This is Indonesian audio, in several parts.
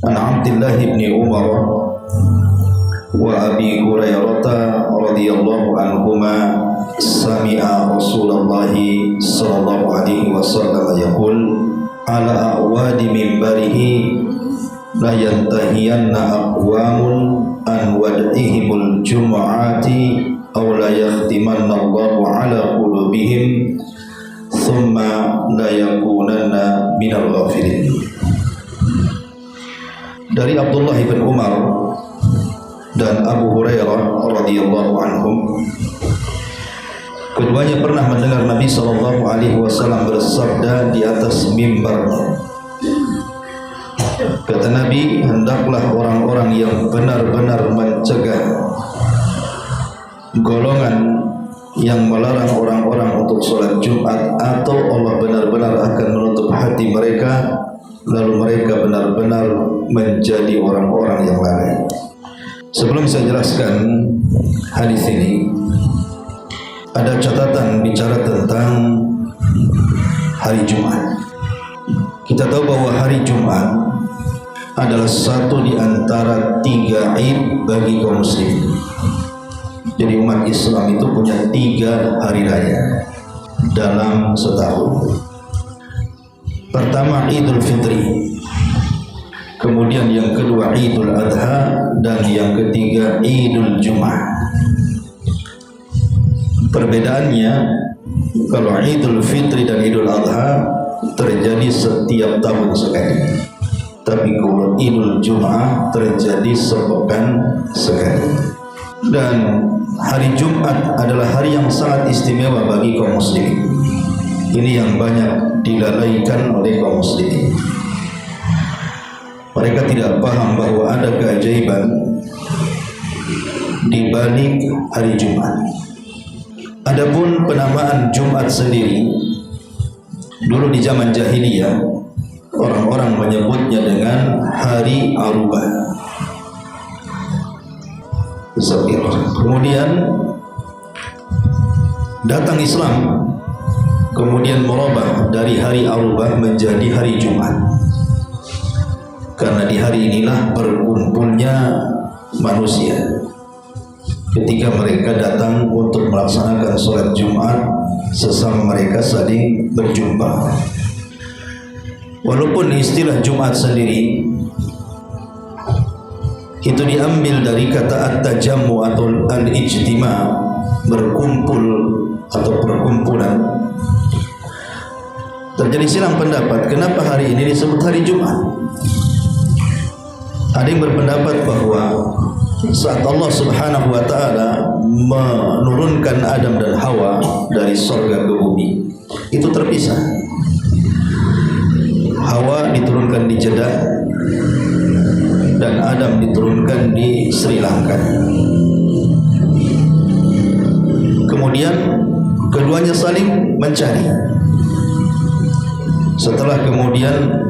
An Abdullah bin Umar wa Abi Hurairah radhiyallahu anhuma sami'a Rasulullah sallallahu alaihi wasallam yaqul ala awadi minbarihi la yantahiyanna aqwamun an wad'ihimul jumu'ati aw la yahtimanna Allahu ala qulubihim thumma la yakunanna minal ghafilin. Dari Abdullah bin Umar dan Abu Hurairah radhiyallahu anhum, keduanya pernah mendengar Nabi sallallahu alaihi wasallam bersabda di atas mimbarnya. Kata Nabi, hendaklah orang-orang yang benar-benar mencegah golongan yang melarang orang-orang untuk sholat Jumat, atau Allah benar-benar akan menutup hati mereka, lalu mereka benar-benar menjadi orang-orang yang lalai. Sebelum saya jelaskan hadis ini, ada catatan bicara tentang hari Jumat. Kita tahu bahwa hari Jumat adalah satu di antara 3 Id bagi kaum muslim. Jadi umat Islam itu punya 3 hari raya dalam setahun. Pertama Idul Fitri, kemudian yang kedua Idul Adha, dan yang ketiga Idul Jumat. Perbedaannya, kalau Idul Fitri dan Idul Adha terjadi setiap tahun sekali, tapi kalau Idul Jumat terjadi sepekan sekali. Dan hari Jumat adalah hari yang sangat istimewa bagi kaum muslimin. Ini yang banyak dilalaikan oleh kaum muslimin. Mereka tidak paham bahwa ada keajaiban di balik hari Jumat. Adapun penamaan Jumat sendiri, dulu di zaman jahiliyah orang-orang menyebutnya dengan hari Arubah. Kemudian datang Islam, kemudian merubah dari hari Arubah menjadi hari Jumat. Karena di hari inilah berkumpulnya manusia. Ketika mereka datang untuk melaksanakan sholat Jumat, sesama mereka saling berjumpa. Walaupun istilah Jumat sendiri itu diambil dari kata at-tajammu atau al-ijtima, berkumpul atau perkumpulan. Terjadi silang pendapat kenapa hari ini disebut hari Jumat. Ada yang berpendapat bahwa saat Allah Subhanahu wa taala menurunkan Adam dan Hawa dari surga ke bumi, itu terpisah. Hawa diturunkan di Jeddah dan Adam diturunkan di Sri Lanka. Kemudian keduanya saling mencari. Setelah kemudian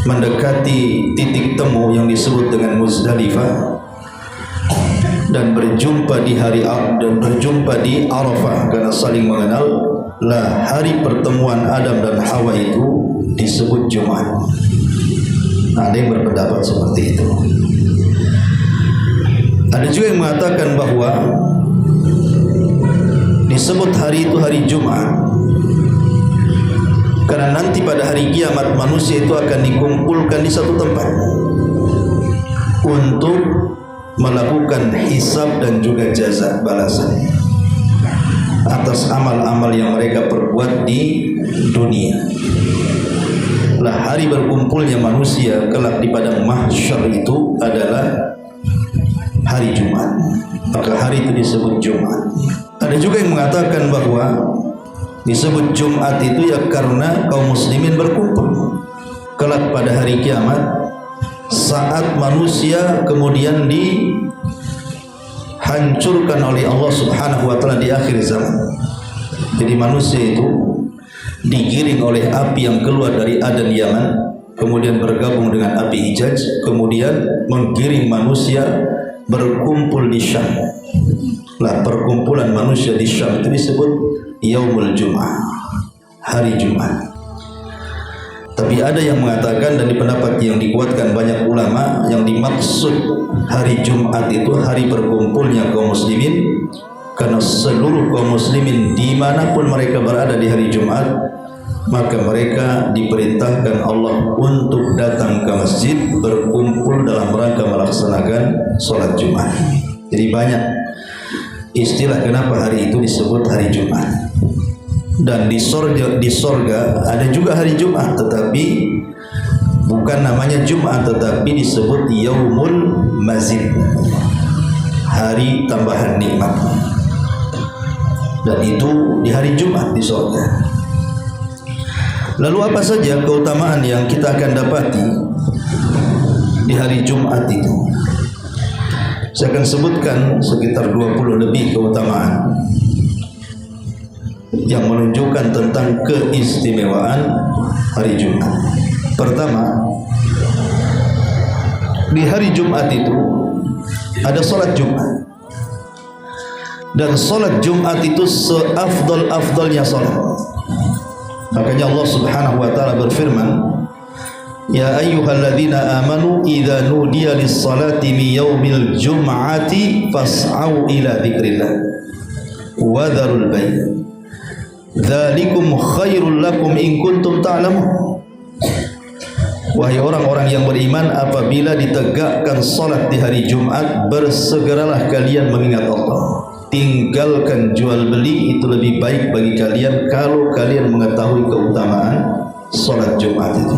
mendekati titik temu yang disebut dengan Muzdalifah dan berjumpa di hari dan berjumpa di Arafah karena saling mengenal, lah hari pertemuan Adam dan Hawa itu disebut Jumat. Ada yang berpendapat seperti itu. Ada juga yang mengatakan bahwa disebut hari itu hari Jumat karena nanti pada hari kiamat manusia itu akan dikumpulkan di satu tempat untuk melakukan hisab dan juga jaza, balasan atas amal-amal yang mereka perbuat di dunia. Lah hari berkumpulnya manusia kelak di padang mahsyar itu adalah hari Jumat. Maka hari itu disebut Jumat. Ada juga yang mengatakan bahwa disebut Jumat itu ya karena kaum muslimin berkumpul kelak pada hari kiamat, saat manusia kemudian dihancurkan oleh Allah Subhanahu wa taala di akhir zaman. Jadi manusia itu digiring oleh api yang keluar dari Aden Yaman, kemudian bergabung dengan api Hijaz, kemudian menggiring manusia berkumpul di Syam. Nah, perkumpulan manusia di Syam itu disebut Yaumul Jum'ah, hari Jumat. Tapi ada yang mengatakan, dan di pendapat yang dikuatkan banyak ulama, yang dimaksud hari Jumat itu hari berkumpulnya kaum muslimin, karena seluruh kaum muslimin dimanapun mereka berada di hari Jumat, maka mereka diperintahkan Allah untuk datang ke masjid berkumpul dalam rangka melaksanakan sholat Jumat. Jadi banyak istilah kenapa hari itu disebut hari Jumat. Dan di sorga ada juga hari Jumat, tetapi bukan namanya Jumat, tetapi disebut Yaumul Mazid, hari tambahan nikmat. Dan itu di hari Jumat di sorga. Lalu apa saja keutamaan yang kita akan dapati di hari Jumat itu? Saya akan sebutkan sekitar 20 lebih keutamaan yang menunjukkan tentang keistimewaan hari Jumat. Pertama, di hari Jumat itu ada sholat Jumat, dan sholat Jumat itu seafdal-afdalnya sholat. Makanya Allah Subhanahu wa taala berfirman, ya ayyuhalladzina amanu idza nudiya lis-salati min yaumil jum'ati fas'au ila dzikrillah wa dzarul bai'. Dzalikum khairul lakum in kuntum ta'lamun. Wahai orang-orang yang beriman, apabila ditegakkan salat di hari Jumat, bersegeralah kalian mengingat Allah. Tinggalkan jual beli, itu lebih baik bagi kalian kalau kalian mengetahui keutamaan salat Jumat itu.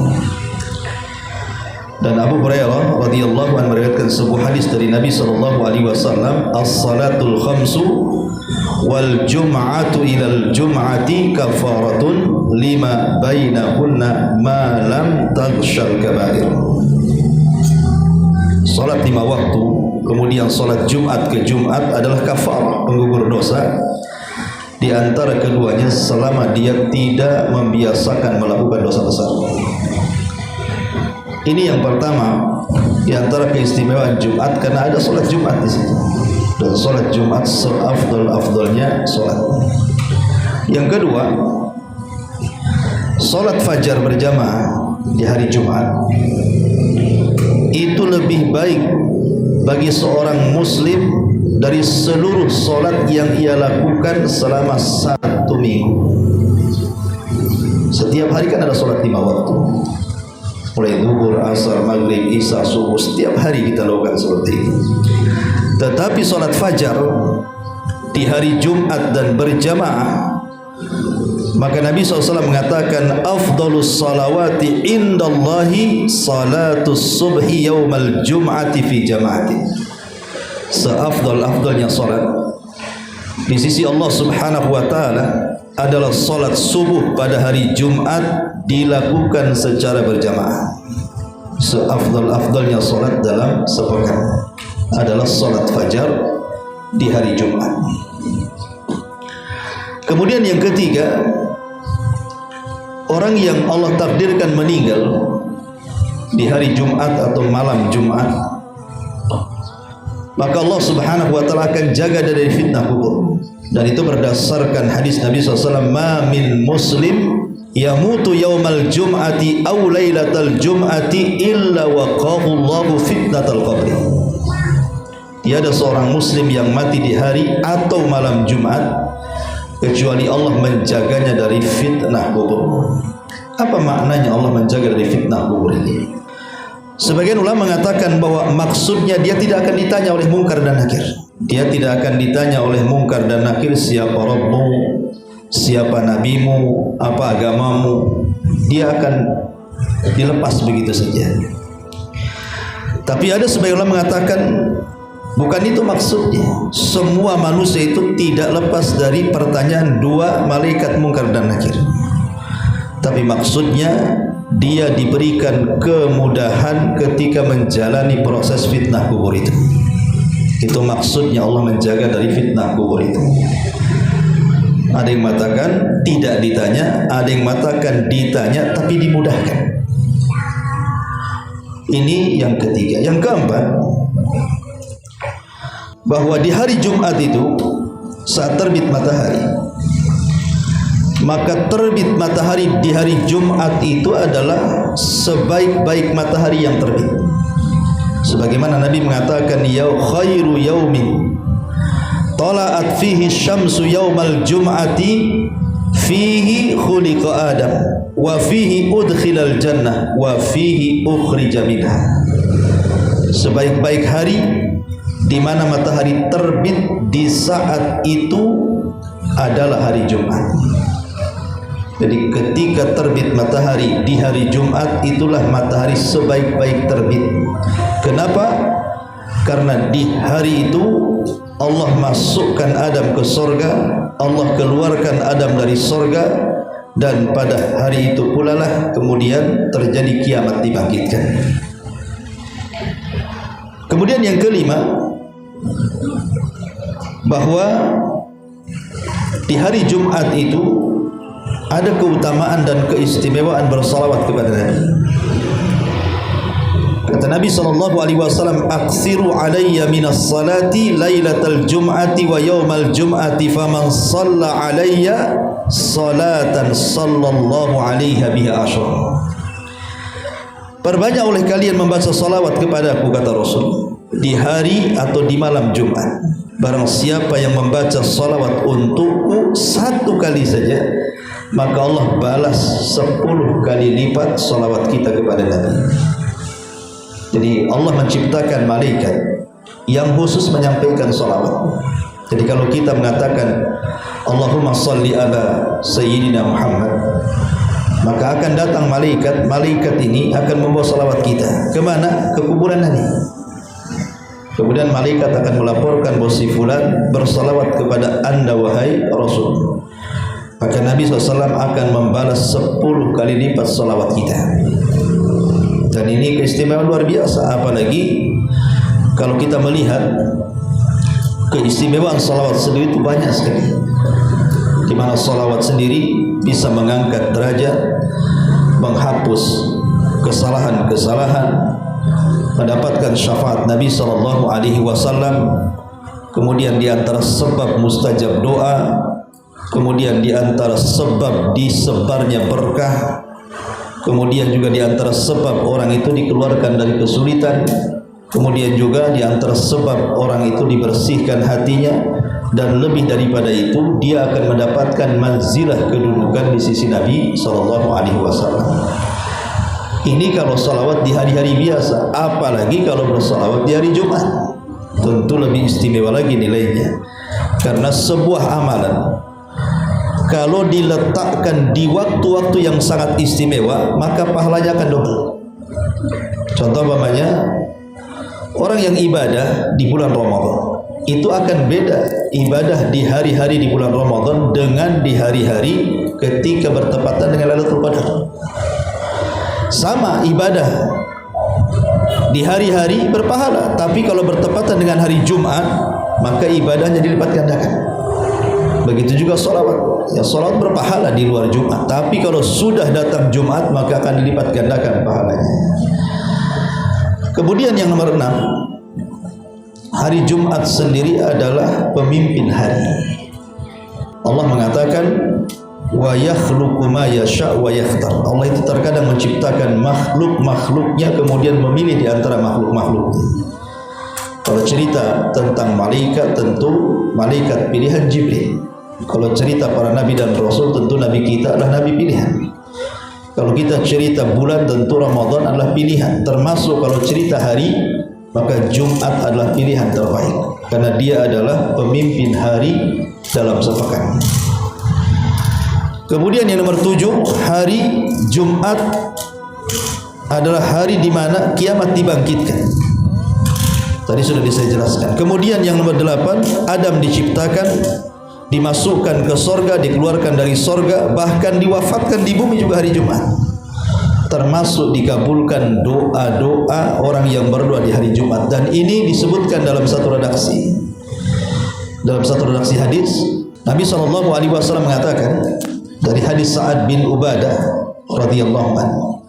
Dan Abu Hurairah radhiyallahu anhu meriwayatkan sebuah hadis dari Nabi sallallahu alaihi wasallam, as-salatul khamsu wal jum'atu ilal jum'ati kafaratun lima bainahunna ma lam taghshal kabair. Salat 5 waktu, kemudian salat Jumat ke Jumat adalah kafarah, penggugur dosa di antara keduanya selama dia tidak membiasakan melakukan dosa besar. Ini yang pertama di antara keistimewaan Jumat, karena ada salat Jumat di situ. Dan salat Jumat seafdal-afdalnya salat. Yang kedua, salat fajar berjamaah di hari Jumat itu lebih baik bagi seorang muslim dari seluruh salat yang ia lakukan selama 1 minggu. Setiap hari kan ada salat 5 waktu, mulai zuhur, asar, maghrib, isya, subuh, setiap hari kita lakukan seperti itu. Tetapi salat fajar di hari Jumat dan berjamaah, maka Nabi SAW mengatakan, afdalus salawati indallahi salatus subhi yaumal jum'ati fi jama'ati. Seafdal-afdalnya salat di sisi Allah Subhanahu wa taala adalah salat subuh pada hari Jumat dilakukan secara berjamaah. Seafdal-afdalnya salat dalam sepekan adalah salat fajar di hari Jumat. Kemudian yang ketiga, orang yang Allah takdirkan meninggal di hari Jumat atau malam Jumat, maka Allah Subhanahu wa taala akan jaga dari fitnah kubur. Dan itu berdasarkan hadis Nabi SAW, ma min muslim yamutu yaumal jum'ati aw lailatal jum'ati illa waqahu Allahu fitnatal qabri. Tiada seorang muslim yang mati di hari atau malam Jumat kecuali Allah menjaganya dari fitnah kubur. Apa maknanya Allah menjaga dari fitnah kubur ini? Sebagian ulama mengatakan bahwa maksudnya dia tidak akan ditanya oleh mungkar dan nakir. Dia tidak akan ditanya oleh mungkar dan nakir, siapa Rabbmu, siapa nabimu, apa agamamu. Dia akan dilepas begitu saja. Tapi ada sebagian ulama mengatakan bukan itu maksudnya. Semua manusia itu tidak lepas dari pertanyaan 2 malaikat mungkar dan nakir. Tapi maksudnya dia diberikan kemudahan ketika menjalani proses fitnah kubur itu. Itu maksudnya Allah menjaga dari fitnah kubur itu. Ada yang mengatakan tidak ditanya, ada yang mengatakan ditanya tapi dimudahkan. Ini yang ketiga. Yang keempat, bahwa di hari Jumat itu saat terbit matahari, maka terbit matahari di hari Jumat itu adalah sebaik-baik matahari yang terbit. Sebagaimana Nabi mengatakan, khairu yaumin tala'at fihi syamsu yaumal jum'ati fihi khuliqa Adam wa fihi udkhilal jannah wa fihi ukhrija minha. Sebaik-baik hari di mana matahari terbit di saat itu adalah hari Jumat. Jadi ketika terbit matahari di hari Jumat, itulah matahari sebaik-baik terbit. Kenapa? Karena di hari itu Allah masukkan Adam ke sorga, Allah keluarkan Adam dari sorga, dan pada hari itu pula lah kemudian terjadi kiamat dibangkitkan. Kemudian yang kelima, bahwa di hari Jumat itu ada keutamaan dan keistimewaan bersalawat kepada Nabi. Kata Nabi SAW, "Aksiru alayya minas salati lailatal jum'ati wa yawmal jum'ati faman shalla alayya salatan sallallahu alaiha biha asyra." Perbanyak oleh kalian membaca salawat kepadaku, kata Rasul, di hari atau di malam Jumat. Barang siapa yang membaca salawat untukku satu kali saja, maka Allah balas 10 kali lipat salawat kita kepada Nabi. Jadi Allah menciptakan malaikat yang khusus menyampaikan salawat. Jadi kalau kita mengatakan Allahumma salli ala Sayyidina Muhammad, maka akan datang malaikat ini akan membawa salawat kita kemana? Ke kuburan Nabi. Kemudian malaikat akan melaporkan bahwa si fulan bersalawat kepada anda wahai Rasul. Maka Nabi SAW akan membalas 10 kali lipat salawat kita. Dan ini keistimewaan luar biasa. Apalagi kalau kita melihat keistimewaan salawat sendiri itu banyak sekali. Di mana salawat sendiri bisa mengangkat derajat, menghapus kesalahan-kesalahan, mendapatkan syafaat Nabi SAW. Kemudian di antara sebab mustajab doa, kemudian di antara sebab disebarnya berkah, kemudian juga di antara sebab orang itu dikeluarkan dari kesulitan, kemudian juga di antara sebab orang itu dibersihkan hatinya, dan lebih daripada itu dia akan mendapatkan manzilah kedudukan di sisi Nabi SAW. Ini kalau salawat di hari-hari biasa, apalagi kalau bersalawat di hari Jumat, tentu lebih istimewa lagi nilainya. Karena sebuah amalan kalau diletakkan di waktu-waktu yang sangat istimewa, maka pahalanya akan double. Contoh umpamanya, orang yang ibadah di bulan Ramadan, itu akan beda ibadah di hari-hari di bulan Ramadan dengan di hari-hari ketika bertepatan dengan Lailatul Qadar. Sama ibadah di hari-hari berpahala, tapi kalau bertepatan dengan hari Jumat, maka ibadahnya dilipat gandakan. Begitu juga salawat. Ya, salawat berpahala di luar Jumat, tapi kalau sudah datang Jumat maka akan dilipat gandakan pahalanya. Kemudian yang nomor 6, hari Jumat sendiri adalah pemimpin hari. Allah mengatakan wa yakhluqu ma yasha' wa yakhtar. Allah itu terkadang menciptakan makhluk-makhluknya kemudian memilih di antara makhluk-makhluk. Kalau cerita tentang malaikat, tentu malaikat pilihan Jibril. Kalau cerita para nabi dan rasul, tentu nabi kita adalah nabi pilihan. Kalau kita cerita bulan, tentu Ramadan adalah pilihan. Termasuk kalau cerita hari, maka Jumat adalah pilihan terbaik, karena dia adalah pemimpin hari dalam sepekan. Kemudian yang nomor 7, hari Jumat adalah hari di mana kiamat dibangkitkan. Tadi sudah saya jelaskan. Kemudian yang nomor 8, Adam diciptakan, dimasukkan ke sorga, dikeluarkan dari sorga, bahkan diwafatkan di bumi juga hari Jumat. Termasuk dikabulkan doa-doa orang yang berdoa di hari Jumat. Dan ini disebutkan dalam satu redaksi. Dalam satu redaksi hadis, Nabi SAW mengatakan dari hadis Sa'ad bin Ubadah radhiyallahu anhu,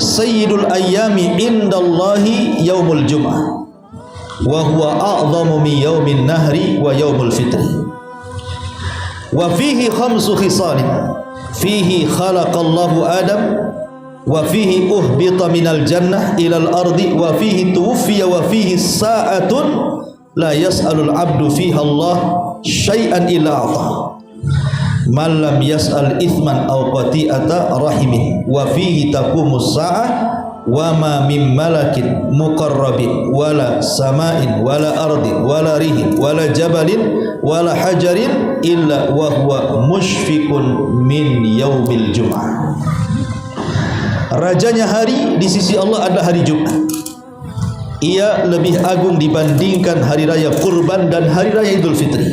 sayyidul ayyami indallahi yaumul jum'ah wa huwa a'zamu min yaumin nahri wa yaumul fitri wa fihi khamsu khisalin fihi khalaqallahu Adam wa fihi uhbita minal jannah ilal ardi wa fihi tuwfiya wa fihi sa'atun la yas'alul abdu fiha Allah syai'an illa a'ta man lam yas'al ithman aw qati'ata rahimin wa fihi taqumus sa'ah wa ma min malakin muqarrabin wala sama'in wala ardin wala rihin wala jabalin wala hajarin illa wa huwa mushfiqun min yaumil jum'ah. Rajanya hari di sisi Allah adalah hari Jumat. Ia lebih agung dibandingkan hari raya Kurban dan hari raya Idul Fitri.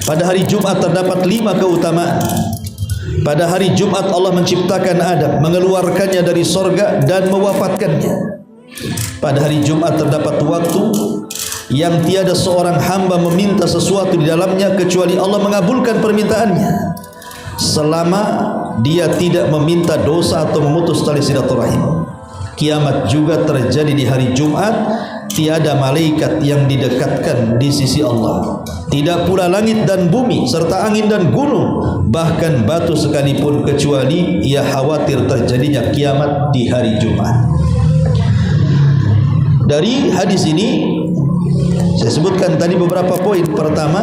Pada hari Jumat terdapat 5 keutamaan. Pada hari Jumat Allah menciptakan Adam, mengeluarkannya dari sorga dan mewafatkannya. Pada hari Jumat terdapat waktu yang tiada seorang hamba meminta sesuatu di dalamnya kecuali Allah mengabulkan permintaannya, selama dia tidak meminta dosa atau memutus tali silaturahim. Kiamat juga terjadi di hari Jumat. Tiada malaikat yang didekatkan di sisi Allah, tidak pula langit dan bumi serta angin dan gunung, bahkan batu sekalipun, kecuali ia khawatir terjadinya kiamat di hari Jumat. Dari hadis ini saya sebutkan tadi beberapa poin. Pertama,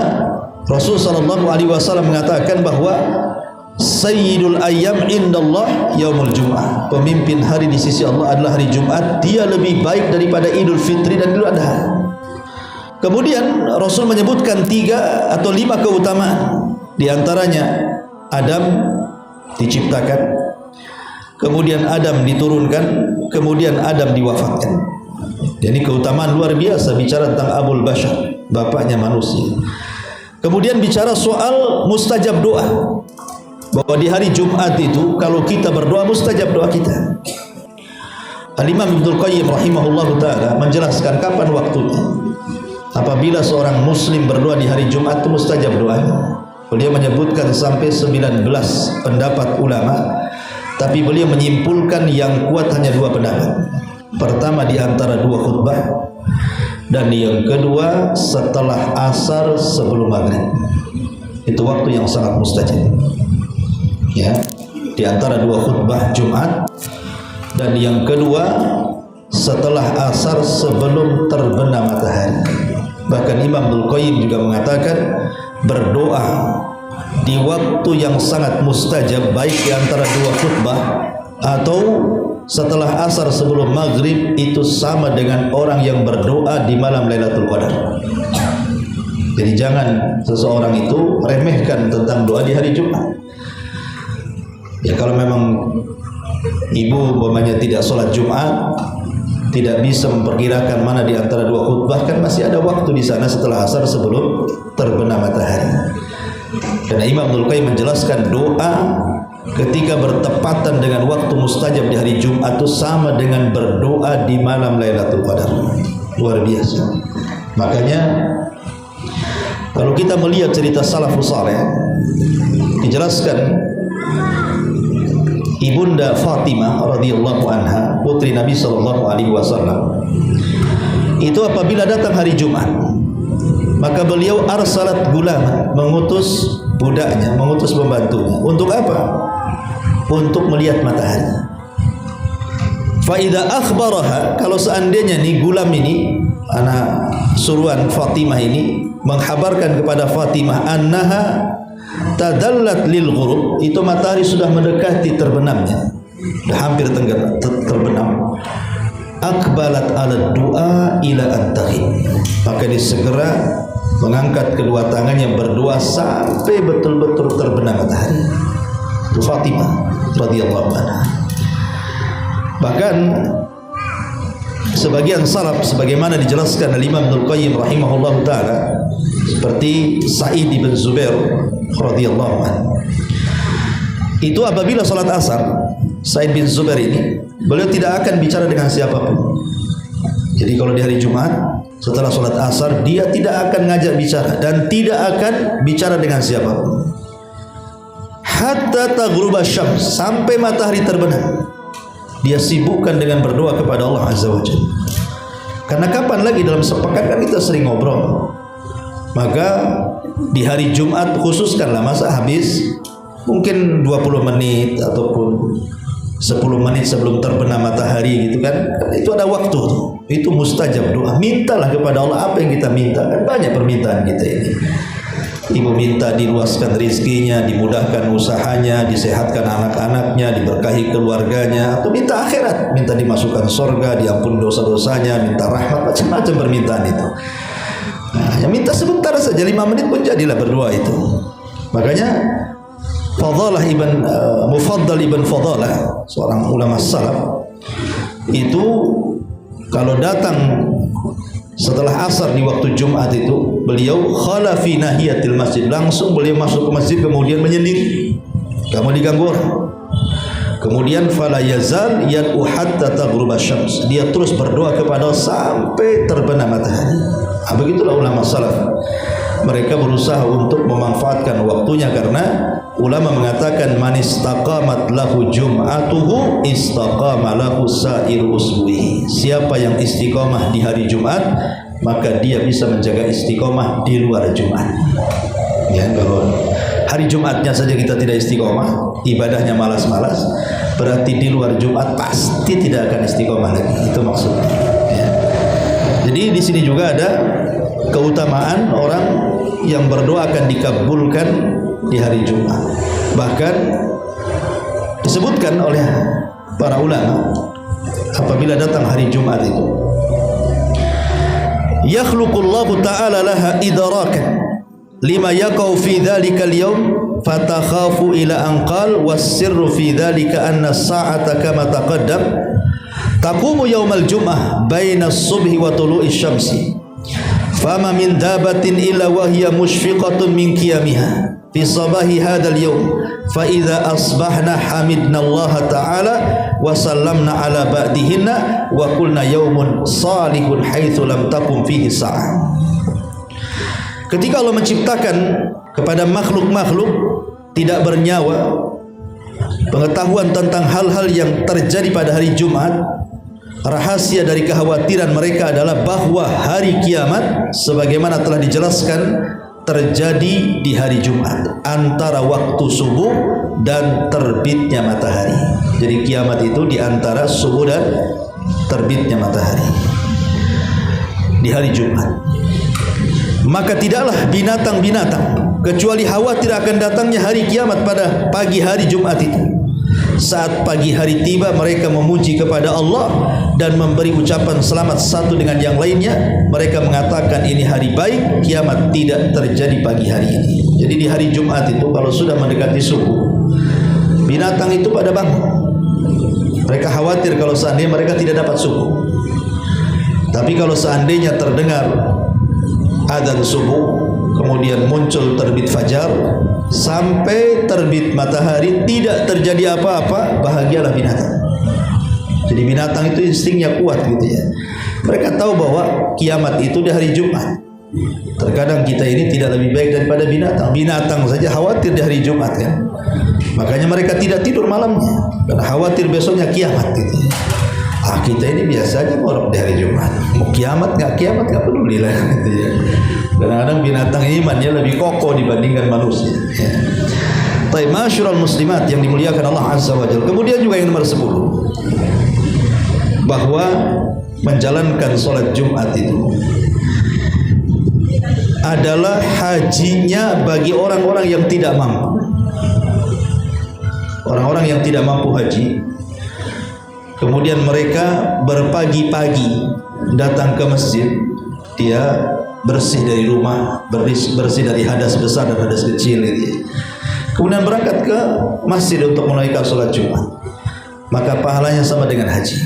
Rasulullah SAW mengatakan bahwa sayyidul ayyam indallah yaumul jum'ah, pemimpin hari di sisi Allah adalah hari Jumat. Dia lebih baik daripada Idul Fitri dan Idul Adha. Kemudian Rasul menyebutkan 3 atau 5 keutamaan. Di antaranya Adam diciptakan, kemudian Adam diturunkan, kemudian Adam diwafatkan. Jadi keutamaan luar biasa bicara tentang Abul Bashar, bapaknya manusia. Kemudian bicara soal mustajab doa, bahwa di hari Jumat itu kalau kita berdoa mustajab doa kita. Al-Imam Ibnul Qayyim rahimahullahu ta'ala menjelaskan kapan waktunya. Apabila seorang muslim berdoa di hari Jumat itu mustajab doanya. Beliau menyebutkan sampai 19 pendapat ulama, tapi beliau menyimpulkan yang kuat hanya 2 pendapat. Pertama di antara 2 khutbah, dan yang kedua setelah asar sebelum maghrib. Itu waktu yang sangat mustajab. Ya, di antara 2 khutbah Jumat, dan yang kedua setelah asar sebelum terbenam matahari. Bahkan Imam Ibnul Qayyim juga mengatakan berdoa di waktu yang sangat mustajab, baik di antara 2 khutbah atau setelah asar sebelum maghrib, itu sama dengan orang yang berdoa di malam Lailatul Qadar. Jadi jangan seseorang itu remehkan tentang doa di hari Jumat. Ya, kalau memang ibu umpamanya tidak sholat Jumat, tidak bisa memperkirakan mana di antara 2 khutbah, kan masih ada waktu di sana setelah asar sebelum terbenam matahari. Karena Imam Ibnul Qayyim menjelaskan doa ketika bertepatan dengan waktu mustajab di hari Jumat itu sama dengan berdoa di malam Lailatul Qadar. Luar biasa. Makanya kalau kita melihat cerita salafus saleh, dijelaskan Ibunda Fatimah radhiyallahu anha, putri Nabi sallallahu alaihi wasallam, itu apabila datang hari Jumat, maka beliau arsalat gulama, mengutus budaknya, mengutus pembantunya. Untuk apa? Untuk melihat matahari. Fa idza akhbaraha, kalau seandainya nih gulam ini, anak suruhan Fatimah ini, menghabarkan kepada Fatimah annaha tadallat lil ghurub, itu matahari sudah mendekati terbenamnya, sudah hampir terbenam. Akbalat ala doa ila antahid, maka dia segera mengangkat kedua tangannya berdoa sampai betul-betul terbenam matahari. Itu Fatimah radhiyallahu anha. Bahkan sebagian salaf, sebagaimana dijelaskan oleh Imam Ibnul Qayyim rahimahullahu taala, seperti Sa'id bin Zubair radhiyallahu anhu, itu apabila salat asar, Sa'id bin Zubair ini, beliau tidak akan bicara dengan siapapun. Jadi kalau di hari Jumat setelah salat asar, dia tidak akan ngajak bicara dan tidak akan bicara dengan siapapun hatta taghruba syams, sampai matahari terbenam. dia sibukkan dengan berdoa kepada Allah Azza wa Jalla. Karena kapan lagi dalam sepekan kan kita sering ngobrol. Maka di hari Jumat khususkanlah, masa habis mungkin 20 menit ataupun 10 menit sebelum terbenam matahari gitu kan, itu ada waktu tuh. Itu mustajab doa. Mintalah kepada Allah apa yang kita minta. Kan banyak permintaan kita ini. Ibu minta diluaskan rizkinya, dimudahkan usahanya, disehatkan anak-anaknya, diberkahi keluarganya, atau minta akhirat, minta dimasukkan surga, diampun dosa-dosanya, minta rahmat, macam-macam permintaan itu. Nah, yang minta sebentar saja 5 menit pun jadilah berdoa itu. Makanya Mufaddal ibn Fadalah, seorang ulama salaf, itu kalau datang setelah asar di waktu Jumat itu, beliau khala fi nahiyatil masjid, langsung beliau masuk ke masjid kemudian menyendiri, kamu diganggu orang. Kemudian fala yazal yad'u hatta taghrub asy-syams, dia terus berdoa kepada Allah sampai terbenam matahari. Begitulah ulama salaf. Mereka berusaha untuk memanfaatkan waktunya, karena ulama mengatakan man istaqamat lahu jum'atuhu istaqama lahu sa'iru usbuhi. Siapa yang istiqomah di hari Jumat, maka dia bisa menjaga istiqomah di luar Jumat. Ya, kalau hari Jumatnya saja kita tidak istiqomah, ibadahnya malas-malas, berarti di luar Jumat pasti tidak akan istiqomah lagi. Itu maksudnya. Ya. Jadi di sini juga ada keutamaan orang yang berdoa akan dikabulkan di hari Jumat. Bahkan disebutkan oleh para ulama, apabila datang hari Jumat itu, yakhluqullahu ta'ala laha idrakan lima yaqau fi dzalikal yaum fatakhafu ila anqal was-sirru fi dzalika anna as-sa'ata kama taqaddam taqumu yaumal jum'ah baina as-subhi wa tulu'i syamsi fama min dabatin illa wa hiya mushfiqatun min qiyamiha fi sabahi hadzal yaum fa idza asbahna hamidna Allah ta'ala wa sallamna ala ba'dihinna wa qulna yaumun salihun haitsu lam takum fihi sa'ah. Ketika Allah menciptakan kepada makhluk-makhluk tidak bernyawa pengetahuan tentang hal-hal yang terjadi pada hari Jumat, rahasia dari kekhawatiran mereka adalah bahwa hari kiamat sebagaimana telah dijelaskan terjadi di hari Jumat antara waktu subuh dan terbitnya matahari. Jadi kiamat itu di antara subuh dan terbitnya matahari di hari Jumat. Maka tidaklah binatang-binatang kecuali khawatir akan datangnya hari kiamat pada pagi hari Jumat itu. Saat pagi hari tiba, mereka memuji kepada Allah dan memberi ucapan selamat satu dengan yang lainnya. Mereka mengatakan ini hari baik, kiamat tidak terjadi pagi hari ini. Jadi di hari Jumat itu kalau sudah mendekati subuh, binatang itu pada bangun. Mereka khawatir kalau seandainya mereka tidak dapat subuh. Tapi kalau seandainya terdengar adzan subuh, kemudian muncul terbit fajar sampai terbit matahari, tidak terjadi apa-apa, bahagialah binatang. Jadi binatang itu instingnya kuat gitu ya. Mereka tahu bahwa kiamat itu di hari Jumat. Terkadang kita ini tidak lebih baik daripada binatang. Binatang saja khawatir di hari Jumat kan. Makanya mereka tidak tidur malamnya karena khawatir besoknya kiamat gitu ya. Kita ini biasa aja ngorok di hari Jumat. Mau kiamat nggak peduli lah gitu ya. Kadang-kadang binatang imannya lebih kokoh dibandingkan manusia ya. Baik, masyarul muslimat yang dimuliakan Allah Azza wa Jalla. Kemudian juga yang nomor 10, bahwa menjalankan sholat Jumat itu adalah hajinya bagi orang-orang yang tidak mampu. Orang-orang yang tidak mampu haji, kemudian mereka berpagi-pagi datang ke masjid, dia bersih dari rumah, bersih dari hadas besar dan hadas kecil gitu. Kemudian berangkat ke masjid untuk menunaikan sholat Jumat, maka pahalanya sama dengan haji.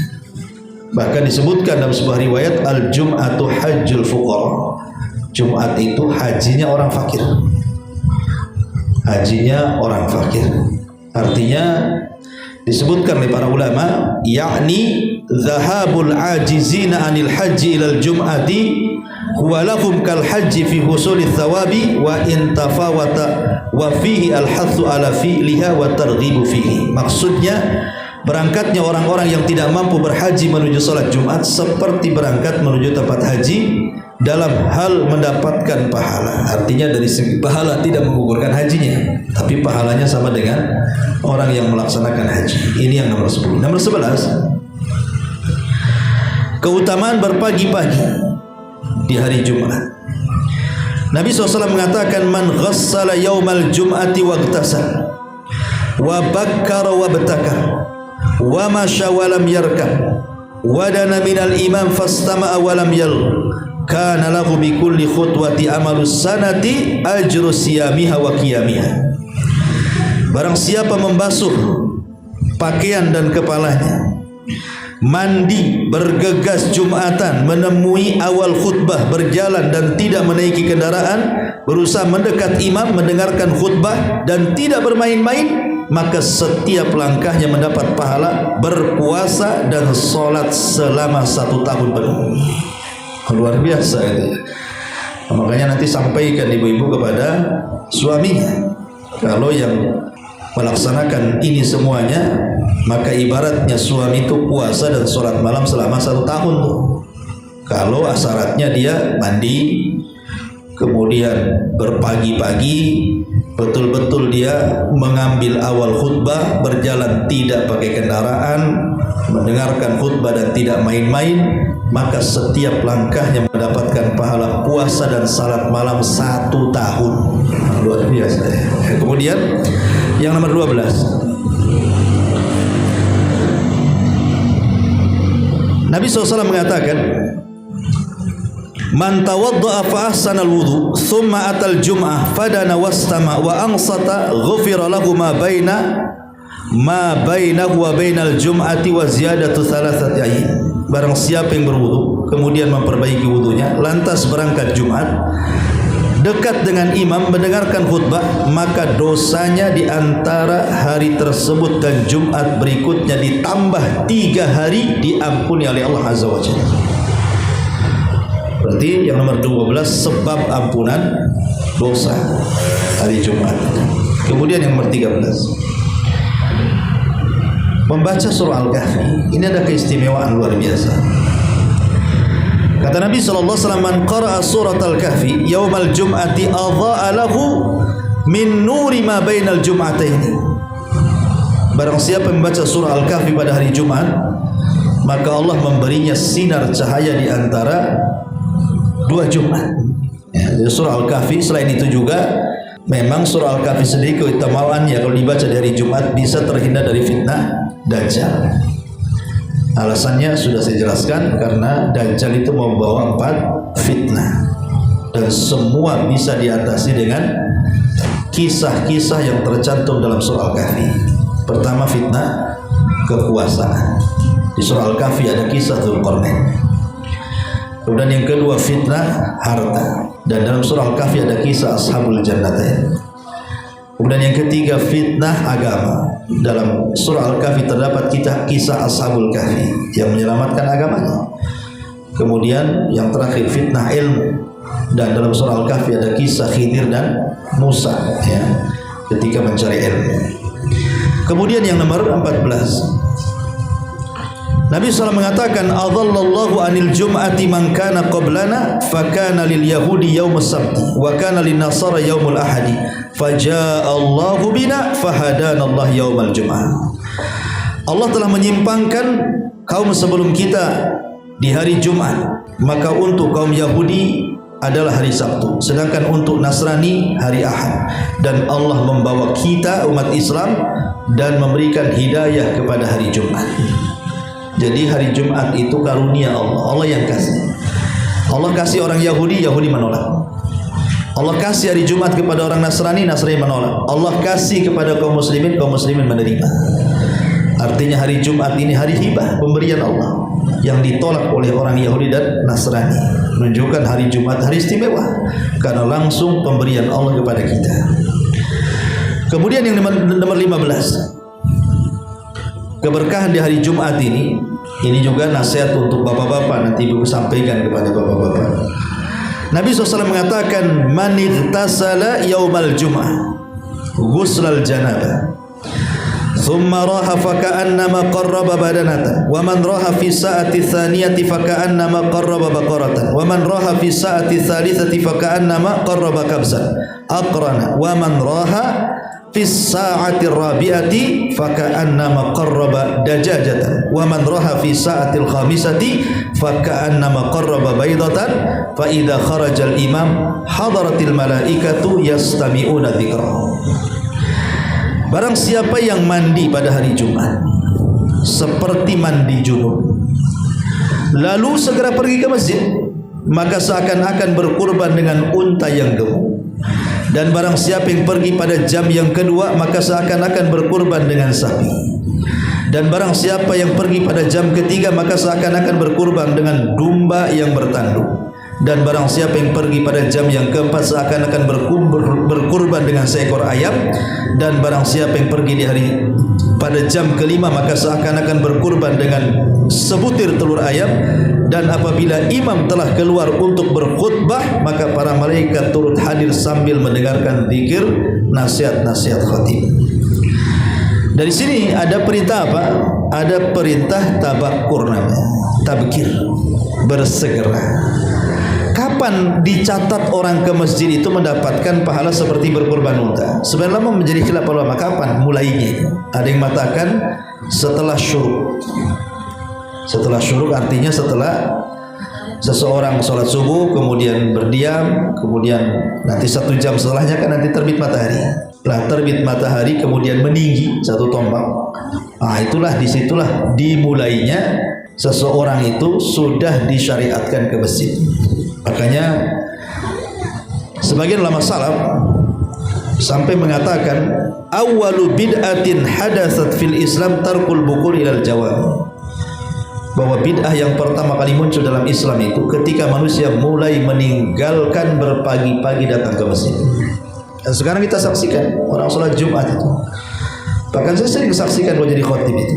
Bahkan disebutkan dalam sebuah riwayat, al-jum'atu hajjul fuqara. Jumat itu hajinya orang fakir. Hajinya orang fakir. Artinya disebutkan oleh para ulama, yakni zahabul ajizina anil haji ilal jum'ati wa lahum kal haji fi husuli thawabi wa in tafawata wa fihi al hathu ala fi'liha wa targhibu fihi. Maksudnya Berangkatnya orang-orang yang tidak mampu berhaji menuju salat Jumat seperti berangkat menuju tempat haji dalam hal mendapatkan pahala. Artinya dari segi pahala tidak menggugurkan hajinya, tapi pahalanya sama dengan orang yang melaksanakan haji. Ini yang nomor 10. Nomor 11, keutamaan berpagi-pagi di hari Jumat. Nabi SAW mengatakan, man ghassala yaumal jum'ati wagtasal wa bakkara wa batakar wa masya wa lam yarkab wa dana minal imam fastama'a wa lam yal kana lahu bi kulli khutwati amalus sanati ajru siyamiha wa qiyamiha. Barang siapa membasuh pakaian dan kepalanya, mandi, bergegas Jumatan, menemui awal khutbah, berjalan dan tidak menaiki kendaraan, berusaha mendekat imam, mendengarkan khutbah dan tidak bermain-main, maka setiap langkahnya mendapat pahala berpuasa dan sholat selama 1 tahun penuh. Luar biasa itu. Makanya nanti sampaikan ibu-ibu kepada suaminya, kalau yang melaksanakan ini semuanya, maka ibaratnya suami itu puasa dan sholat malam selama 1 tahun tuh. Kalau syaratnya dia mandi, kemudian berpagi-pagi, betul-betul dia mengambil awal khutbah, berjalan tidak pakai kendaraan, mendengarkan khutbah dan tidak main-main, maka setiap langkahnya mendapatkan pahala puasa dan salat malam 1 tahun. Luar biasa ya. Kemudian yang nomor 12, Nabi SAW mengatakan, man tawadda'a fa ahsana al-wudu thumma atal jum'ah fadana wastama wa ansata ghufira lahu ma bainahu wa bainal jum'ati wa ziyadatu thalathati ayyin. Barang siapa yang berwudu kemudian memperbaiki wudunya, lantas berangkat Jumat, dekat dengan imam, mendengarkan khutbah, maka dosanya di antara hari tersebut dan Jumat berikutnya ditambah 3 hari diampuni oleh Allah Azza wa Jalla. Berarti yang nomor 12 sebab ampunan dosa hari Jumat. Kemudian yang nomor 13, membaca surah Al-Kahfi. Ini ada keistimewaan luar biasa. Kata Nabi SAW, man qara'a surat Al-Kahfi yaumal jum'ati adha'a lahu min nuri ma bainal jum'ataini. Barang siapa membaca surah Al-Kahfi pada hari Jumat, maka Allah memberinya sinar cahaya di antara 2 Jumat. Ya, jadi surah Al-Kahfi. Selain itu juga memang surah Al-Kahfi sendiri keutamaannya kalau dibaca di hari Jumat bisa terhindar dari fitnah Dajjal. Alasannya sudah saya jelaskan, karena Dajjal itu membawa 4 fitnah dan semua bisa diatasi dengan kisah-kisah yang tercantum dalam surah Al-Kahfi. Pertama, fitnah kekuasaan. Di surah Al-Kahfi ada kisah Dzulqarnain. Kemudian yang kedua, fitnah harta, dan dalam surah Al-Kahfi ada kisah Ashabul Jannatain. Kemudian yang ketiga, fitnah agama. Dalam surah Al-Kahfi terdapat kisah Ashabul Kahfi yang menyelamatkan agamanya. Kemudian yang terakhir, fitnah ilmu, dan dalam surah Al-Kahfi ada kisah Khidir dan Musa ya, ketika mencari ilmu. Kemudian yang nomor 14, Nabi SAW mengatakan, adhallallahu anil jum'ati man kana qablana fakana lil yahudi yaumus sabti wa kana lin nasara yaumul ahadi faja'a Allahu bina fahadana Allah yaumal jum'ah. Allah telah menyimpangkan kaum sebelum kita di hari Jumat, maka untuk kaum Yahudi adalah hari Sabtu, sedangkan untuk Nasrani hari Ahad, dan Allah membawa kita umat Islam dan memberikan hidayah kepada hari Jumat. Jadi hari Jumat itu karunia Allah, Allah yang kasih. Allah kasih orang Yahudi, Yahudi menolak. Allah kasih hari Jumat kepada orang Nasrani, Nasrani menolak. Allah kasih kepada kaum muslimin, kaum muslimin menerima. Artinya hari Jumat ini hari hibah, pemberian Allah yang ditolak oleh orang Yahudi dan Nasrani. Menunjukkan hari Jumat hari istimewa karena langsung pemberian Allah kepada kita. Kemudian yang nomor 15, keberkahan di hari Jumat ini juga nasihat untuk bapak-bapak, nanti ibu sampaikan kepada bapak-bapak. Nabi SAW mengatakan, man igtasala yaumal jum'ah ghuslal janabah thumma raha faka'annama qarraba badanatan wa man raha fi sa'ati tsaniyati faka'annama qarraba baqaratan wa man raha fi sa'ati tsalitsati faka'annama qarraba kabsan aqrana wa man raha fi sa'ati rabi'ati faka'annama qarraba dajajatan wa man raha fi sa'ati khamisati faka'annama qarraba baydatan fa idza kharaja al-imam hadaratil malaikatu yastami'una dzikrahu. Barang siapa yang mandi pada hari Jumat seperti mandi junub lalu segera pergi ke masjid, maka seakan-akan berkurban dengan unta yang gemuk. Dan barang siapa yang pergi pada jam yang kedua, maka seakan-akan berkurban dengan sapi. Dan barang siapa yang pergi pada jam ketiga, maka seakan-akan berkurban dengan domba yang bertanduk. Dan barang siapa yang pergi pada jam yang keempat, seakan-akan berkurban dengan seekor ayam. Dan barang siapa yang pergi di hari pada jam kelima, maka seakan-akan berkurban dengan sebutir telur ayam. Dan apabila imam telah keluar untuk berkhutbah, maka para malaikat turut hadir sambil mendengarkan zikir nasihat-nasihat khatib. Dari sini ada perintah apa? Ada perintah tabakur namanya, tabkir, bersegera. Kapan dicatat orang ke masjid itu mendapatkan pahala seperti berkurban unta? Sebenarnya menjadi khilaf ulama kapan mulainya. Ada yang mengatakan setelah syuruk. Setelah syuruk artinya setelah seseorang sholat subuh kemudian berdiam, kemudian nanti 1 jam setelahnya kan nanti terbit matahari. Lah terbit matahari kemudian meninggi 1 tombak. Itulah disitulah dimulainya seseorang itu sudah disyariatkan ke masjid. Makanya sebagian ulama salaf sampai mengatakan awwalu bid'atin hadatsat fil Islam tarkul bukul ilal jawab. Bahwa bid'ah yang pertama kali muncul dalam Islam itu ketika manusia mulai meninggalkan berpagi-pagi datang ke masjid. Dan sekarang kita saksikan orang sholat Jumat itu. Bahkan saya sering saksikan kalau jadi khotib itu.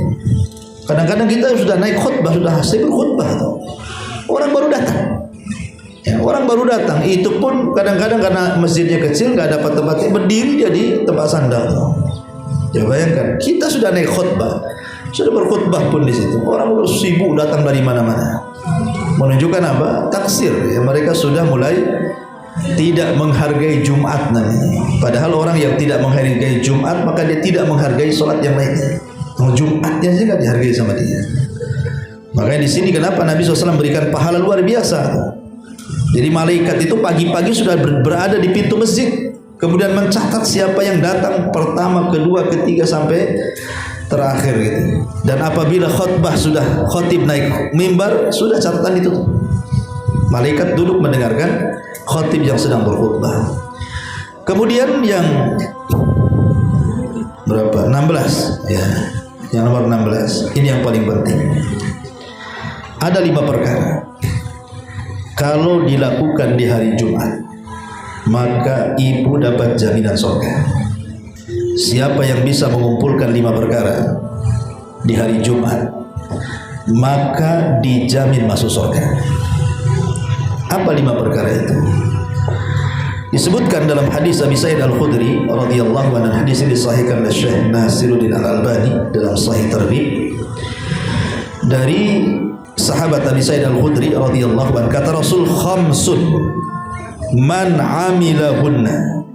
Kadang-kadang kita sudah naik khutbah, sudah hasil berkhutbah itu. Orang baru datang. Ya, orang baru datang itu pun kadang-kadang karena masjidnya kecil nggak dapat tempatnya, berdiri dia di tempat sandal. Ya bayangkan, kita sudah naik khutbah, sudah berkhutbah pun di situ. Orang udah sibuk datang dari mana-mana. Menunjukkan apa? Taksir. Ya, mereka sudah mulai tidak menghargai Jumat namanya. Padahal orang yang tidak menghargai Jumat maka dia tidak menghargai sholat yang lainnya. Jumatnya saja nggak dihargai sama dia. Makanya di sini kenapa Nabi SAW berikan pahala luar biasa. Jadi malaikat itu pagi-pagi sudah berada di pintu masjid, kemudian mencatat siapa yang datang pertama, kedua, ketiga sampai terakhir gitu. Dan apabila khutbah sudah khatib naik mimbar, sudah catatan itu. Malaikat duduk mendengarkan khatib yang sedang berkhutbah. Kemudian yang berapa? 16 ya. Yang nomor 16. Ini yang paling penting. Ada 5 perkara. Kalau dilakukan di hari Jumat, maka ibu dapat jaminan surga. Siapa yang bisa mengumpulkan 5 perkara di hari Jumat, maka dijamin masuk surga. Apa 5 perkara itu? Disebutkan dalam hadis Abi Sa'id Al-Khudri radhiyallahu anhu, hadis ini disahihkan oleh Syekh Nasiruddin Al-Albani dalam Sahih Targhib. Dari sahabat Abi Sa'id Al-Khudri radhiyallahu anhu, kata Rasul, khamsun man amilahunna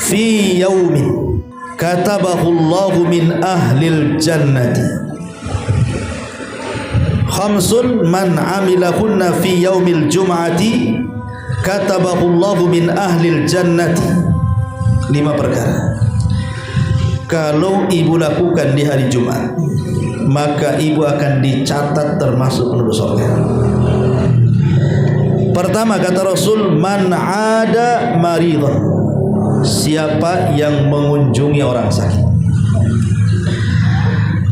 fi yaumin katabahu Allahu min ahlil jannati. Khamsun man amilahunna fi yaumil jum'ati katabahu Allahu min ahlil jannati. 5 perkara kalau ibu lakukan di hari Jumat, maka ibu akan dicatat termasuk penduduk surga. Pertama kata Rasul, man ada maridhan, siapa yang mengunjungi orang sakit.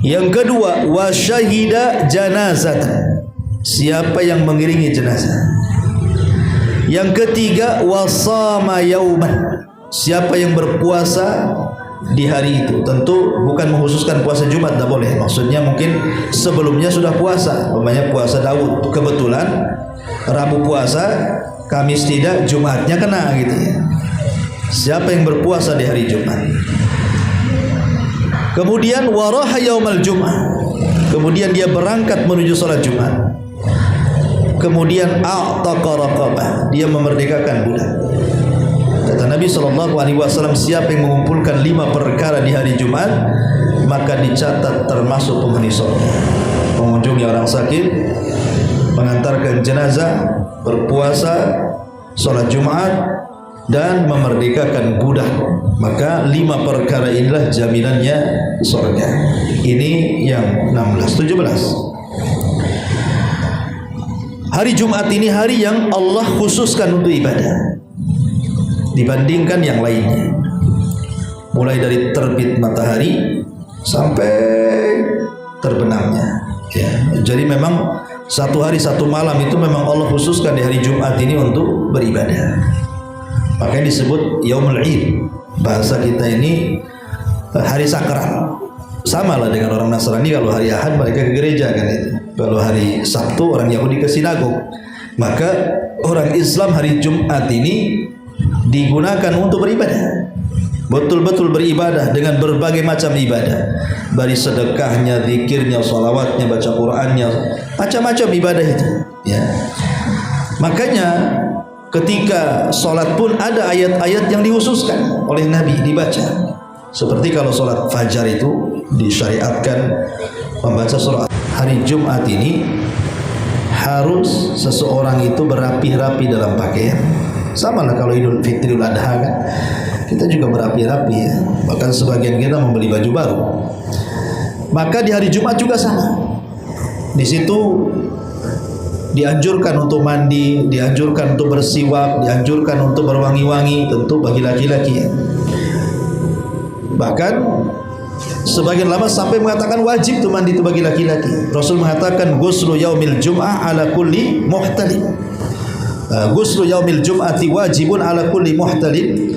Yang kedua, wa syahida janazatan, siapa yang mengiringi jenazah. Yang ketiga, wa shama yauman, siapa yang berpuasa di hari itu. Tentu bukan mengkhususkan puasa Jumat, tidak boleh. Maksudnya mungkin sebelumnya sudah puasa, umpamanya puasa Daud, kebetulan Rabu puasa, Kamis tidak, Jumatnya kena gitu ya. Siapa yang berpuasa di hari Jumat? Kemudian waraha yaumal jum'ah, kemudian dia berangkat menuju salat Jumat. Kemudian a'taqa raqabah, dia memerdekakan budak. Kata Nabi SAW, siapa yang mengumpulkan 5 perkara di hari Jumat, maka dicatat termasuk penghuni surga. Mengunjungi orang sakit, mengantarkan jenazah, berpuasa, salat Jumat, dan memerdekakan budak. Maka 5 perkara inilah jaminannya surga. Ini yang 17. Hari Jumat ini hari yang Allah khususkan untuk ibadah dibandingkan yang lainnya. Mulai dari terbit matahari sampai terbenamnya. Ya, jadi memang satu hari satu malam itu memang Allah khususkan di hari Jumat ini untuk beribadah. Makanya disebut Yaumul Id. Bahasa kita ini hari sakral. Sama lah dengan orang Nasrani, kalau hari Ahad mereka ke gereja kan itu. Kalau hari Sabtu orang Yahudi ke sinagog. Maka orang Islam hari Jumat ini digunakan untuk beribadah. Betul-betul beribadah dengan berbagai macam ibadah. Dari sedekahnya, zikirnya, salawatnya, baca Qur'annya, macam-macam ibadah itu. Ya. Makanya ketika sholat pun ada ayat-ayat yang dikhususkan oleh Nabi dibaca. Seperti kalau sholat fajar itu disyariatkan membaca surah. Hari Jumat ini harus seseorang itu berapi-rapi dalam pakaian. Sama lah kalau Idul Fitri, Idul Adha kan, kita juga berapi-rapi ya. Bahkan sebagian kita membeli baju baru. Maka di hari Jumat juga sama. Di situ dianjurkan untuk mandi, dianjurkan untuk bersiwak, dianjurkan untuk berwangi-wangi, tentu bagi laki-laki ya. Bahkan sebagian lama sampai mengatakan wajib tuh mandi itu bagi laki-laki. Rasul mengatakan ghuslu yaumil jum'ah ala kulli muhtalim. Ghuslu yaumil jum'ati wajibun ala kulli muhtalim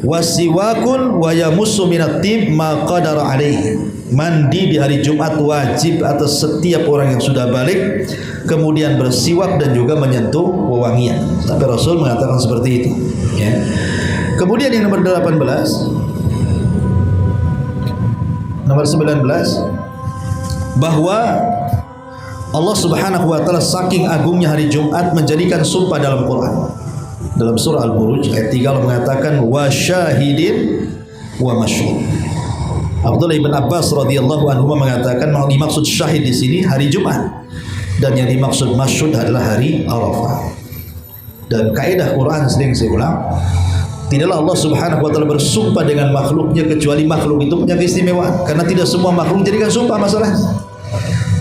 wasiwakun wa yamussu minat tib ma qadara alaihi. Mandi di hari Jumat wajib atas setiap orang yang sudah balik, kemudian bersiwak dan juga menyentuh wewangian. Sampai Rasul mengatakan seperti itu ya. Kemudian yang nomor 18, nomor 19, bahwa Allah Subhanahu wa taala saking agungnya hari Jumat menjadikan sumpah dalam Quran. Dalam surah Al-Buruj ayat 3 Allah mengatakan wa syahidin wa masyhud. Abdullah bin Abbas radhiyallahu anhu mengatakan yang dimaksud syahid di sini hari Jumat dan yang dimaksud masyhud adalah hari Arafah. Dan kaidah Quran sering saya ulang, tidaklah Allah Subhanahu wa taala bersumpah dengan makhluknya kecuali makhluk itu punya keistimewaan. Karena tidak semua makhluk jadikan sumpah masalahnya.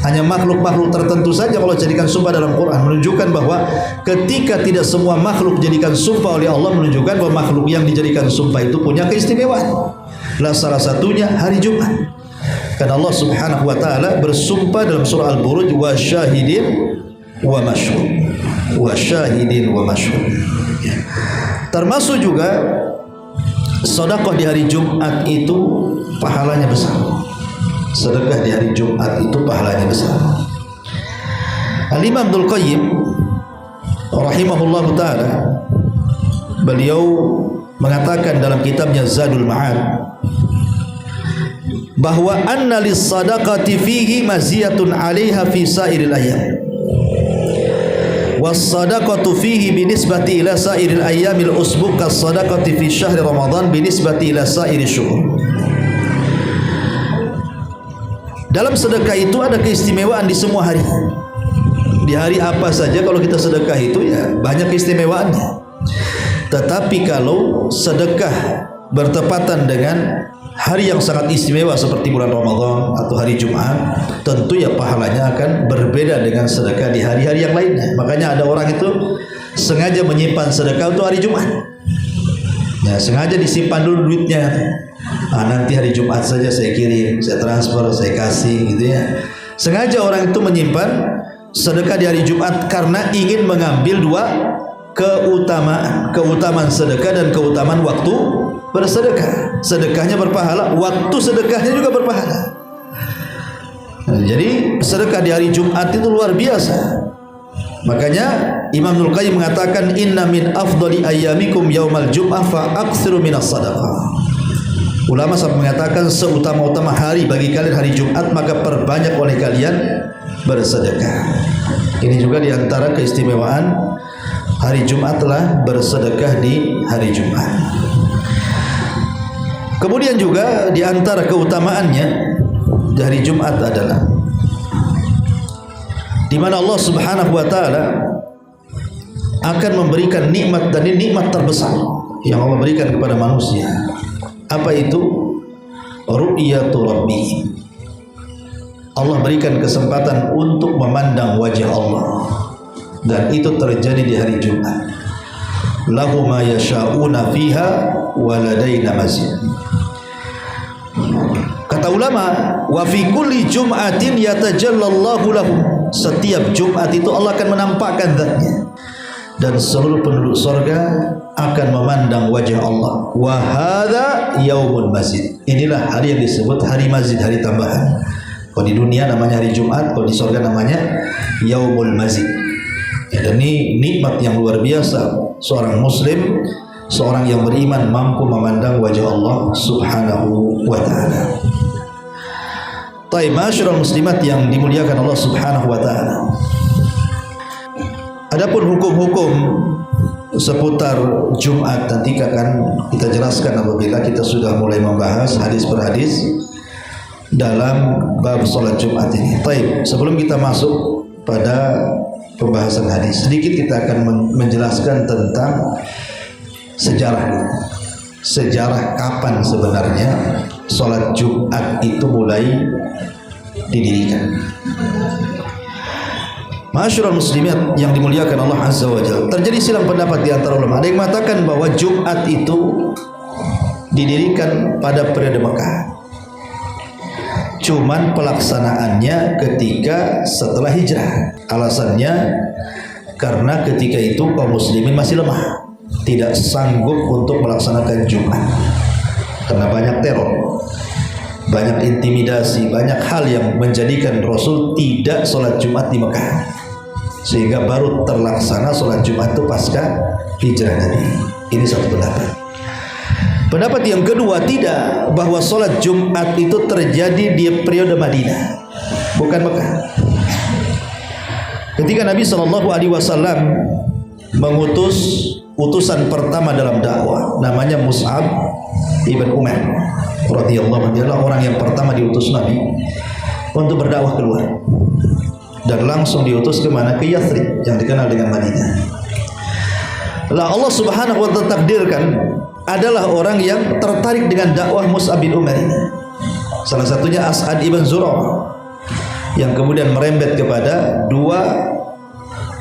Hanya makhluk-makhluk tertentu saja Allah jadikan sumpah dalam Quran, menunjukkan bahwa ketika tidak semua makhluk dijadikan sumpah oleh Allah, menunjukkan bahwa makhluk yang dijadikan sumpah itu punya keistimewaan. Lah salah satunya hari Jumat. Karena Allah Subhanahu wa taala bersumpah dalam surah Al-Buruj wa syahidin wa masyhud. Wa syahidin wa masyhud. Ya. Termasuk juga sedekah di hari Jumat itu pahalanya besar. Sedekah di hari Jumat itu pahalanya besar. Al-Imam Ibnul Qayyim rahimahullahu taala, beliau mengatakan dalam kitabnya Zadul Ma'ad bahwa anna lis-sadaqati fihi maziyatun 'alaiha fi sa'iril ayyam. Was-sadaqatu fihi binisbati ila sa'iril ayyamil usbu' kas-sadaqati fi syahri Ramadan binisbati ila sa'iril syuhur. Dalam sedekah itu ada keistimewaan di semua hari. Di hari apa saja kalau kita sedekah itu ya banyak keistimewaannya. Tetapi kalau sedekah bertepatan dengan hari yang sangat istimewa seperti bulan Ramadan atau hari Jumat, tentu ya pahalanya akan berbeda dengan sedekah di hari-hari yang lainnya. Makanya ada orang itu sengaja menyimpan sedekah untuk hari Jumat. Ya, sengaja disimpan dulu duitnya. Nanti hari Jumat saja saya kirim, saya transfer, saya kasih gitu ya. Sengaja orang itu menyimpan sedekah di hari Jumat karena ingin mengambil dua keutamaan sedekah dan keutamaan waktu bersedekah. Sedekahnya berpahala, waktu sedekahnya juga berpahala. Jadi sedekah di hari Jumat itu luar biasa. Makanya Imam Ibnul Qayyim mengatakan inna min afdali ayyamikum yaumal jum'ah fa aktsiru minas sadaqah. Ulama sampai mengatakan seutama-utama hari bagi kalian hari Jumat, maka perbanyak oleh kalian bersedekah. Ini juga diantara keistimewaan hari Jumat lah, bersedekah di hari Jumat. Kemudian juga diantara keutamaannya di hari Jumat adalah di mana Allah Subhanahu wa taala akan memberikan nikmat, dan ini nikmat terbesar yang Allah berikan kepada manusia. Apa itu? Ru'yatu rabbihim. Allah berikan kesempatan untuk memandang wajah Allah, dan itu terjadi di hari Jumat. Lahu ma yasha'una fiha wa ladaina mazid. Kata ulama, wa fi kulli jum'atin yatajallallahu lahu. Setiap Jumat itu Allah akan menampakkan zatnya, dan seluruh penduduk surga akan memandang wajah Allah. Wa hadza yaumul mazid. Inilah hari yang disebut hari mazid, hari tambahan. Kalau di dunia namanya hari Jumat, kalau di surga namanya yaumul mazid. Ya, dan ini nikmat yang luar biasa. Seorang muslim, seorang yang beriman mampu memandang wajah Allah Subhanahu wa taala. Taib, masyarul muslimat yang dimuliakan Allah Subhanahu wa taala. Adapun hukum-hukum seputar Jumat nanti akan kita jelaskan apabila kita sudah mulai membahas hadis per hadis dalam bab salat Jumat ini. Taib, sebelum kita masuk pada pembahasan hadis, sedikit kita akan menjelaskan tentang sejarah kapan sebenarnya salat Jumat itu mulai didirikan. Masyarul muslimat yang dimuliakan Allah Azza wa Jalla, terjadi silang pendapat di antara ulama. Ada yang mengatakan bahwa Jumat itu didirikan pada periode Mekah, cuman pelaksanaannya ketika setelah hijrah. Alasannya karena ketika itu kaum muslimin masih lemah, tidak sanggup untuk melaksanakan Jumat karena banyak teror, banyak intimidasi, banyak hal yang menjadikan Rasul tidak sholat Jumat di Mekah, sehingga baru terlaksana sholat Jumat itu pasca hijrah Nabi. Ini satu pendapat. Pendapat yang kedua, tidak, bahwa sholat Jumat itu terjadi di periode Madinah, bukan Mekah. Ketika Nabi SAW mengutus utusan pertama dalam dakwah, namanya Mus'ab ibn Umair radhiyallahu anhu, orang yang pertama diutus Nabi untuk berdakwah keluar, dan langsung diutus ke mana? Ke Yathrib yang dikenal dengan Madinah. Lah Allah Subhanahu wa taala takdirkan adalah orang yang tertarik dengan dakwah Mus'ab bin Umair ini. Salah satunya As'ad ibn Zurarah, yang kemudian merembet kepada dua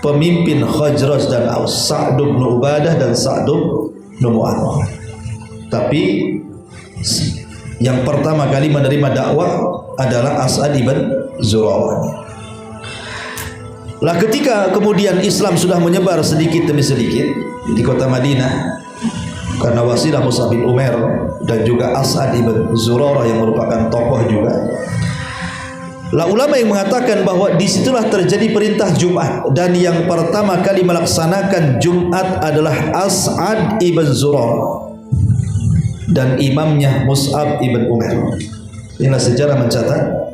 pemimpin Khazraj dan Aus, Sa'd bin Ubadah dan Sa'd bin Mu'adh. Tapi yang pertama kali menerima dakwah adalah As'ad ibn Zurarah. Lah ketika kemudian Islam sudah menyebar sedikit demi sedikit di kota Madinah, karena wasilah Mus'ab bin Umair dan juga As'ad ibn Zurarah yang merupakan tokoh juga, lah ulama yang mengatakan bahwa disitulah terjadi perintah Jumat, dan yang pertama kali melaksanakan Jumat adalah As'ad ibn Zurarah dan imamnya Mus'ab ibn Umair. Inilah sejarah mencatat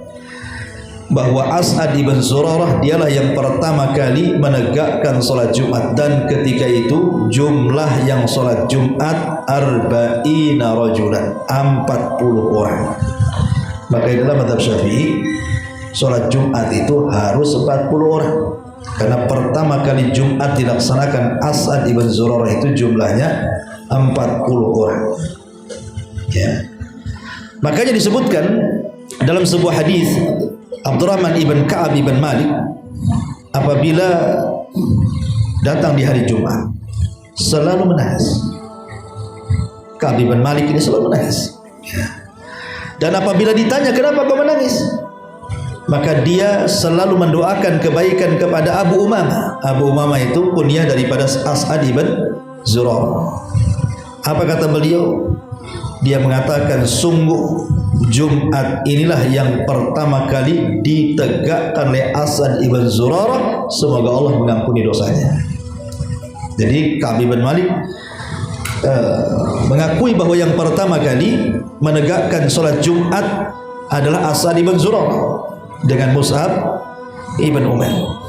bahwa As'ad ibn Zurarah dialah yang pertama kali menegakkan sholat Jumat, dan ketika itu jumlah yang sholat Jumat arba'ina rajulan, 40 orang. Maka dalam mazhab Syafi'i sholat Jumat itu harus 40 orang, karena pertama kali Jumat dilaksanakan As'ad ibn Zurarah itu jumlahnya 40 orang. Ya. Makanya disebutkan dalam sebuah hadis, Abdurrahman ibn Ka'ab ibn Malik apabila datang di hari Jumat selalu menangis. Ka'ab ibn Malik ini selalu menangis. Ya. Dan apabila ditanya kenapa kau menangis, maka dia selalu mendoakan kebaikan kepada Abu Umamah. Abu Umamah itu kunyah daripada As'ad ibn Zurarah. Apa kata beliau? Dia mengatakan, sungguh Jumat inilah yang pertama kali ditegakkan oleh As'ad ibn Zurarah, semoga Allah mengampuni dosanya. Jadi Ka'ab ibn Malik mengakui bahwa yang pertama kali menegakkan solat Jumat adalah As'ad ibn Zurarah dengan Mus'ab ibn Umair.